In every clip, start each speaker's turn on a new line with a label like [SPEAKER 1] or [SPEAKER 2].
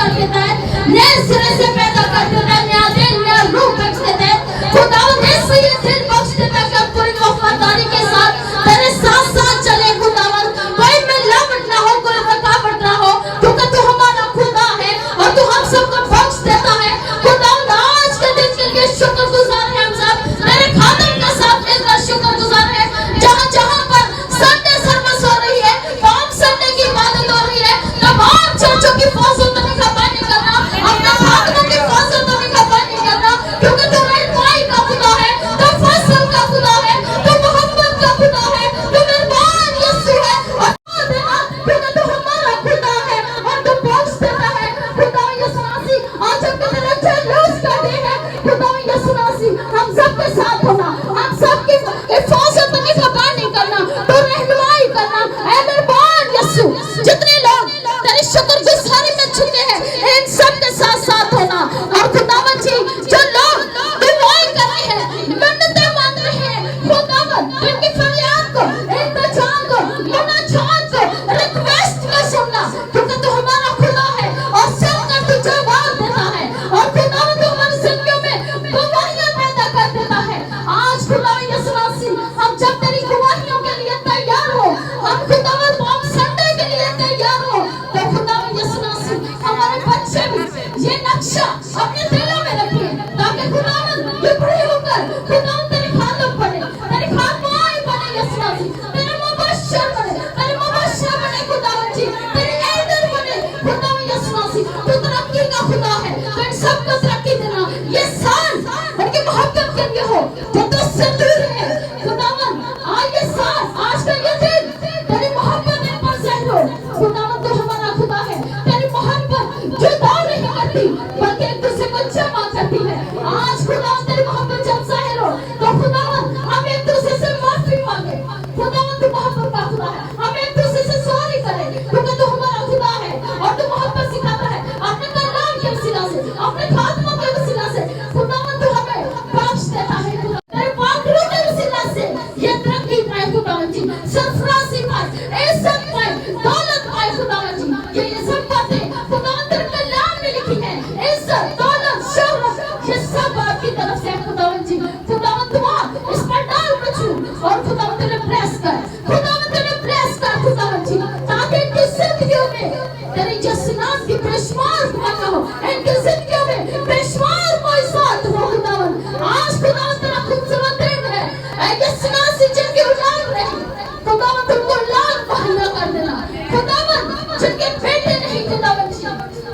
[SPEAKER 1] کر دیتا ہے، نئے سرے سے پیدا کر دیتا ہے، نیا دل نیا روح بخش دیتا ہے۔ خداوند ایسے یہ دل بخش دیتا ہے کہ ہم پوری وفاداری کے ساتھ تیرے ساتھ ساتھ چلے خداوند، کوئی ملاوٹ نہ ہو، کوئی رکاوٹ نہ ہو، کیونکہ تو ہمارا خدا ہے اور تو ہم سب کو بخش دیتا ہے۔ خداوند آج کے دن کے لیے شکر گزار ہیں ہم سب، میرے خادم کے ساتھ اس کا شکر گزار ہے، جہاں جہاں پر سنڈے سروس ہو رہی ہے، پام سنڈے کی عبادت ہو رہی ہے، تمام چرچوں کی فوجوں میں نگہبانی کرنا، اپنے خادموں کی فوجوں میں نگہبانی کرنا، کیونکہ تو رہنمائی کا خدا ہے، تو فصل کا خدا ہے، تو محبت کا خدا ہے، تو مہربان یسوع ہے، اور دینا کیونکہ تو ہمارا خدا ہے اور تو بخش دیتا ہے۔ خدا یسوع مسیح آج ہم کے لیے جلوس کا دن ہے، خدا یسوع مسیح ہم سب کے ساتھ ہونا، ہم سب کی حفاظت میں نگہبانی کرنا، تو رہنمائی کرنا، اے مہربان یسوع جتنے لوگ تیری شکر گزاری میں چھکے ہیں ان سب کے ساتھ ساتھ ہونا، اور خداوند جی جو لوگ دعائیں کر رہے ہیں، منتیں مانگ رہے ہیں، خداوند ان کی فریاد کو، التجا کو، مناجات کو، ریکویسٹ کو سننا، کیونکہ تو ہمارا خدا ہے اور سن کر تو جواب دیتا ہے، اور خداوند تو ہماری زندگیوں میں گواہیاں پیدا کر دیتا ہے۔ آج خدا یسوع مسیح ہم جب تیری گواہیوں کے لیے تیار ہو، ہم خداوند پام سنڈے کے لیے تیار ہو، تو خدا یسوع مسیح ہمارے بچے بھی یہ نقشہ اپنے دلوں میں رکھیں، تاکہ خداوند یہ بڑے ہو کر خداوند تیرے خادم بنے، تیرے خادمائیں بنے یسوع مسیح، تیرے مبشر بنے، تیرے مبشر بنے خداوند جی، تیرے ایڈر بنے خداوند یسوع مسیح، تو ترقی کا خدا ہے، تو ان سب کو ترقی دینا، یہ سال ان کی محبت کے لیے ہو جو تو سے دور ہے خداوند، آج یہ سال آج کا یہ دن تیری محبت ان پر ظاہر ہو، خداوند تو ہمارا خدا ہے، تیری محبت جدا نہیں کرتی بلکہ ایک دوسرے کو جمع کرتی ہے۔ آج خداوند تیری محبت جب ظاہر ہو تو خداوند ہم ایک دوسرے سے معافی مانگے، خداوند تو محبت کا خدا ہے، ہم ایک دوسرے سے سوری کریں، کیونکہ تو ہمارا خدا ہے اور تو محبت سکھاتا ہے، اپنے کلام کے وسیلہ سے، اپنے خاتموں کے وسیلہ سے، خداوند تو ہمیں بخش دیتا ہے، تیرے پاکلوں کے وسیلہ سے یہ ترقی پائے خداوند جی، سرفرازی پائے، عزت پائے، دولت پائے خداوند جی، یہ سب باتیں خداوند تیرے کلام میں لکھی ہیں، عزت، دولت، شہرت، یہ سب آپ کی طرف سے ہے خداوند جی۔ خداوند دعا اس پر ڈال کے چھو اور خداوند تیرے پریس کر، خداوند تیرے پریس کر خداوند جی، تاکہ ان کی زندگیوں میں تیری جسنات کی بے شمار دعا ہو، ان کی زندگیوں میں بے شمار معجزات ہو خداوند۔ آج خداوند تیرا خوبصورت دن ہے، اے جسنات سے جن کی اولاد نہیں، خداوند ان کو اولاد مہیا کر دینا، خداوند جن کے بیٹے نہیں خداوند جی،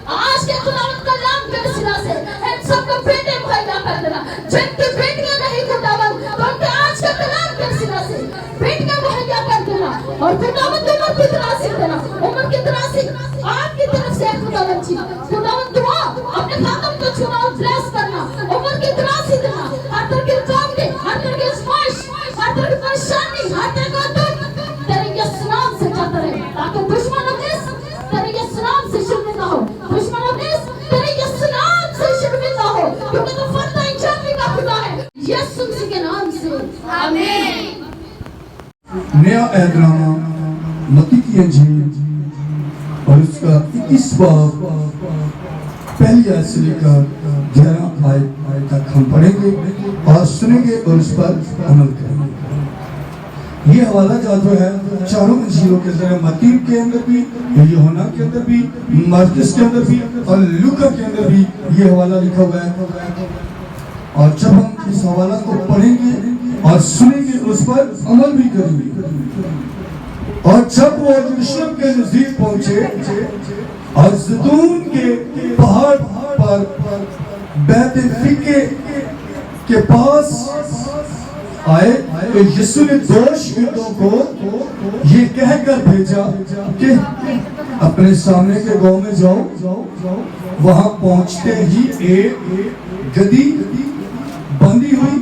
[SPEAKER 1] آج کے خداوند کلام کے وسیلہ سے ان سب کو بیٹے مہیا کر دینا، جن کی بیٹیاں نہیں خداوند تو ان کے آج کے کلام کے وسیلہ سے بیٹیاں مہیا کر دینا، اور خداوند عمر کی دراز دینا، عمر کی دراز آپ کی طرف سے خداوند جی، خداوند دعا اپنے خاتم کو چھونا اور بلیس کرنا، عمر کی دراز دینا، ہر طرح کی رکاوٹیں، ہر طرح کی آزمائش، ہر طرح کی پریشانی، ہر طرح کا دکھ تیرے یسوع نام سے جاتا رہے، تاکہ دشمن ابلیس تیرے یسوع نام سے شرمندہ ہو، دشمن ابلیس تیرے یسوع نام سے شرمندہ ہو، کیونکہ تو فتح جنگی کا خدا ہے، یسوع مسیح کے نام سے آمین۔
[SPEAKER 2] نیا عہد نامہ متی کی انجیل اور اس کا 21 باب پہلی آیت سے لے کر 11 آیت تک ہم پڑھیں گے اور سنیں گے اور اس پر عمل کریں گے۔ یہ حوالہ جات جو ہے چاروں انجیلوں کے ذریعے، متی کے اندر بھی، یوحنا کے اندر بھی، مرقس کے اندر بھی اور لوکا کے اندر بھی یہ حوالہ لکھا ہوا ہے، اور جب ہم اس حوالہ کو پڑھیں گے اور سنیں گے اس پر عمل بھی کریں گے، اور جب وہ یروشلم کے نزدیک پہنچے اور زیتون کے پہاڑ پر بیت فقہ کے پاس آئے تو یسوع نے دو شاگردوں کو یہ کہہ کر بھیجا کہ اپنے سامنے کے گاؤں میں جاؤ، وہاں پہنچتے ہی ایک گدی بندھی ہوئی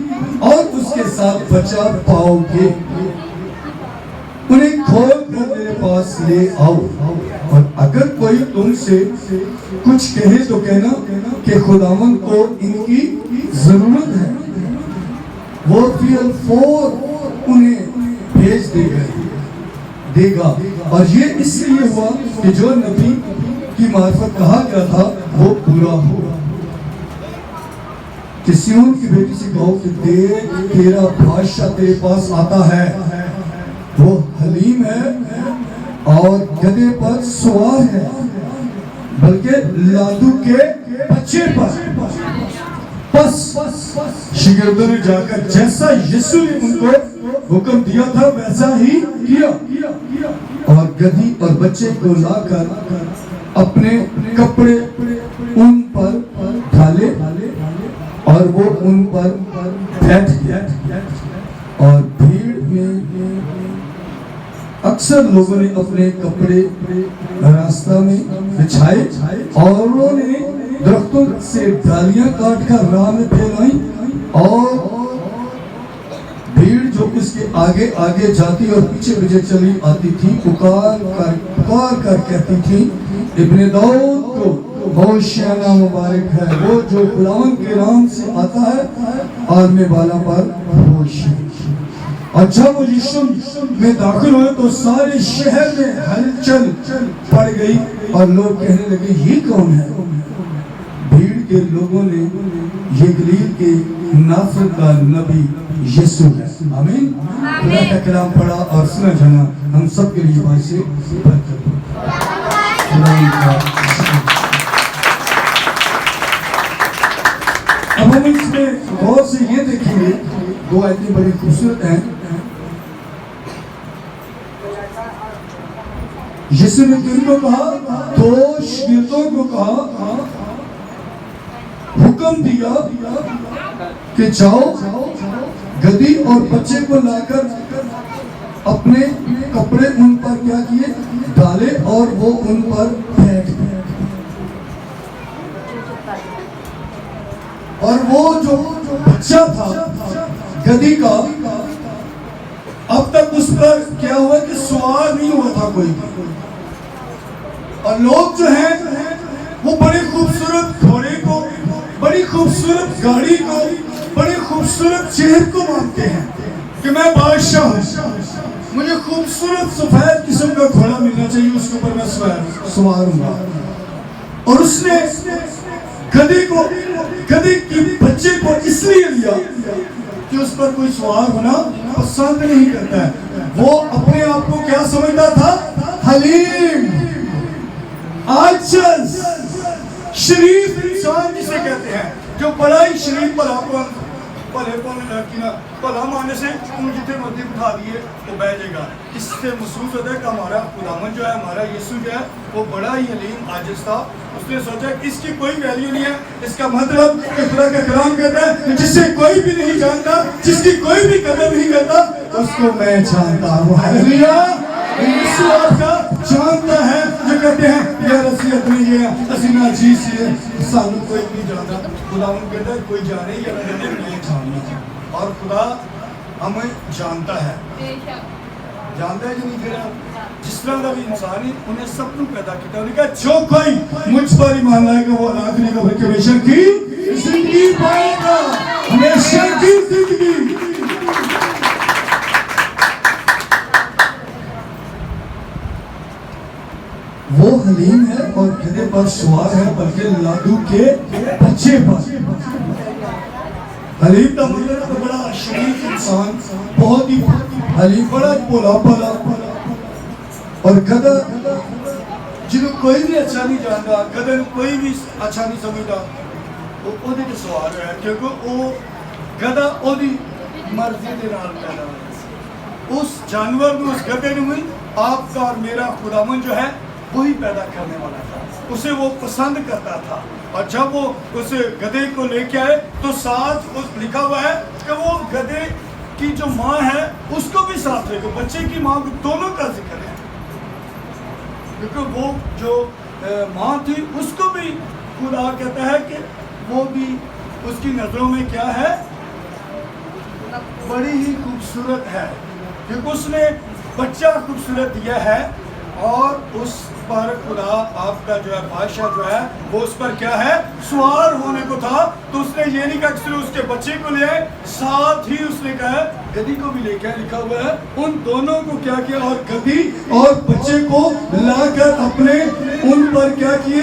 [SPEAKER 2] اور اس کے ساتھ بچہ پاؤ گے، انہیں کھول کر میرے پاس لے آؤ، اور اگر کوئی تم سے کچھ کہے تو کہنا کہ خداوند کو ان کی ضرورت ہے، وہ فی الفور انہیں بھیج دے گا۔ اور یہ اس لیے ہوا کہ جو نبی کی معرفت کہا گیا تھا وہ پورا ہو. کہ سیون کی بیٹی سے کہو کہ دیکھ تیرا بادشاہ تیرے پاس آتا ہے, وہ حلیم ہے اور گدھے پر سوار ہے, بلکہ لادو کے بچے پر. پس شاگردوں نے جا کر جیسا یسوع نے ان کو حکم دیا تھا ویسا ہی کیا, اور گدھی اور بچے کو لا کر اپنے کپڑے ان پر ڈالے اور وہ ان پر بیٹھ گیا. اور بھیڑ میں اکثر لوگوں نے اپنے کپڑے راستہ میں بچھائے اور انہوں نے درختوں سے ڈالیاں کاٹ کر راہ میں پھیلائیں, اور بھیڑ جو اس کے آگے آگے جاتی اور پیچھے پیچھے چلی آتی تھی پکار کر کہتی تھی, ابن داؤد کو ہوشیانہ مبارک ہے وہ جو خداوند کے نام سے آتا ہے, عالم بالا پر ہوشیانہ. اور جب وہ یشوع میں داخل ہوئے تو سارے شہر میں ہلچل پڑ گئی اور لوگ کہنے لگے یہ کون ہے؟ بھیڑ کے لوگوں نے یہ گلیل کے ناصرت کا نبی یسوع ہے. آمین. خدا کا کلام پڑھا اور سنا جانا ہم سب کے لیے باعث برکت ہو. اب ہم اس میں غور سے یہ دیکھیں گے, دو آیتیں بڑی خوبصورت ہیں. یسوع نے کن کو کہا؟ دو شاگردوں کو کہا, حکم دیا کہ جاؤ گدھی اور بچے کو لا کر اپنے کپڑے ان پر کیا کیے ڈالے اور وہ ان پر بیٹھ گئے. اور وہ جو بچہ تھا گدھی کا, اب تک اس پر کیا ہوا کہ سوار نہیں ہوا تھا کوئی, اور لوگ جو ہیں وہ بڑے خوبصورت گھوڑے کو, بڑی خوبصورت گاڑی کو, بڑی خوبصورت چہر کو مانتے ہیں کہ میں بادشاہ ہوں, مجھے خوبصورت سفید قسم کا گھوڑا ملنا چاہیے, اس کے اوپر میں سوار ہوں گا. اور اس نے گدھے کی بچے کو اس لیے لیا کہ اس پر کوئی سوار ہونا پسند نہیں کرتا ہے. وہ اپنے آپ کو کیا سمجھتا تھا؟ حلیم, عاجز, شریف انسان جسے کہتے ہیں, جو بڑا ہی شریف بھلا مانے سے جتنے مرضی اٹھا دیے وہ بہ جائے گا. اس سے محسوس ہوتا ہے کہ ہمارا خداوند جو ہے, ہمارا یسوع جو ہے, وہ بڑا ہی حلیم عاجز تھا. اس نے سوچا کہ اس کی کوئی ویلیو نہیں ہے. اس کا مطلب خدا کا کلام کہتا ہے جسے کوئی بھی نہیں جانتا, جس کی کوئی بھی قدر نہیں کرتا, اس کو میں جانتا ہوں. ہاللویا. یسوع آپ کا جانتا ہے, جو کہتے ہیں یار اسی اپنی یہ اسی ناچیز سے سانو کوئی نہیں جانتا. خداوند کہتا ہے کوئی جانے یا نہ جانے میں جاننا, اور خدا ہمیں جانتا ہے. جانتا ہے کہ نہیں پھر جس طرح کا بھی انسان ہے انہیں سب کو پیدا کیا. انہوں نے کہا جو کوئی مجھ پر ایمان لائے گا وہ ہلاک نہیں ہوگا بلکہ ہمیشہ کی زندگی پائے گا, ہمیشہ کی زندگی. وہ حلیم ہے اور گدھے پر سوار ہے, بلکہ لادو کے بچے پر. حلیم کا مطلب بڑا شریف انسان, بہت ہی حلیم, بڑا بولا بالا. اور گدھا جنہوں کوئی بھی اچھا نہیں جانتا, گدھے کوئی بھی اچھا نہیں سمجھتا, وہ اودے کے سوار ہے, کیونکہ وہ گدھا اودی مرضی دے نال پیدا ہے. اس جانور میں, اس گدھے میں آپ کا اور میرا خداوند جو ہے وہی پیدا کرنے والا تھا, اسے وہ پسند کرتا تھا. اور جب وہ اس گدھے کو لے کے آئے تو ساتھ لکھا ہوا ہے کہ وہ گدھے کی جو ماں ہے اس کو بھی ساتھ لے گا, بچے کی ماں کو, دونوں کا ذکر ہے, کیونکہ وہ جو ماں تھی اس کو بھی خدا کہتا ہے کہ وہ بھی اس کی نظروں میں کیا ہے, بڑی ہی خوبصورت ہے, کیونکہ اس نے بچہ خوبصورت دیا ہے. اور اس پر خدا آپ کا جو ہے بادشاہ جو ہے وہ اس پر کیا ہے سوار ہونے کو تھا. تو اس نے یہ نہیں کہا کہ صرف اس کے بچے کو لے آئے, ساتھ ہی اس نے کہا گدھی کو بھی لے کے لکھا ہوا ہے ان دونوں کو کیا کیا, اور گدھی اور بچے کو لا کر اپنے ان پر کیا کیے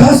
[SPEAKER 2] 10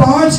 [SPEAKER 2] 5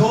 [SPEAKER 2] 2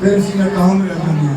[SPEAKER 2] ਫਿਰ ਅਸੀਂ ਨਾਕਾਮ ਰਹਿ ਜਾਂਦੇ ਹਾਂ।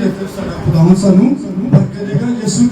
[SPEAKER 2] ਤੇ ਫਿਰ ਸਾਡਾ ਖੁਦਾਵੰਦ ਸਾਨੂੰ ਬਰਕਤ ਦੇਗਾ। ਯਿਸੂ